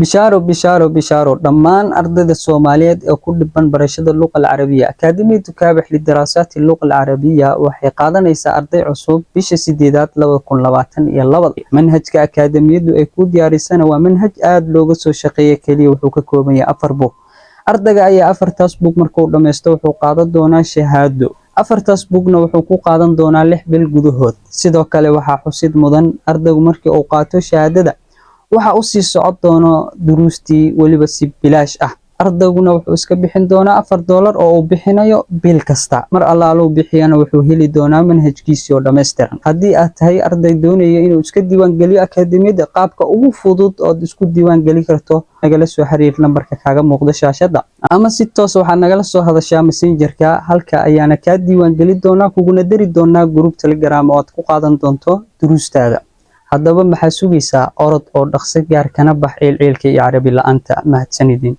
بشارو دمان أرض الصوماليات كل بن برشة اللغة العربية أكاديمية تكابح للدراسات اللغة العربية وحي قادنا يسا أرضي عصوب بيش سيديدات لو كن لباتن يلا وضي منهج كأكاديمية دو يكون دياري سنة ومنهج آد لوغسو شقية كلي وحوكا كومية أفربو أرضا أي أفر تاسبوك مركو دميستوحو قادة دونا شهادو afartaas bugna wuxuu ku qaadan doonaa 6 bil gudahood sidoo kale waxa xusid mudan ardaygu markii uu qaato shahaadada waxa uu sii socod doono duruustii waliba si bilaash ah ardayguna wuxuu iska bixin doonaa $4 oo uu bixinayo bil kasta mar allaalo bixiyana wuxuu heli doonaa manhajkiisa oo dhameystiran haddii aad tahay arday doonaya inuu iska diiwaan geliyo akaadimiyada qaabka ugu fudud oo isku diiwaan gali karto nagala soo xiriir lambarka kaaga muuqda shaashada ama si toos waxaad nagala soo hadashaa messengerka halka ayaana ka diiwaan gali doonaa kuguna dari doonaa group Telegram oo aad ku qaadan doonto duruustaada haddaba maxaa sugaysaa orod oo dhaqso gaar kana bax ciilka iyo carabi la'aanta mahadsanidin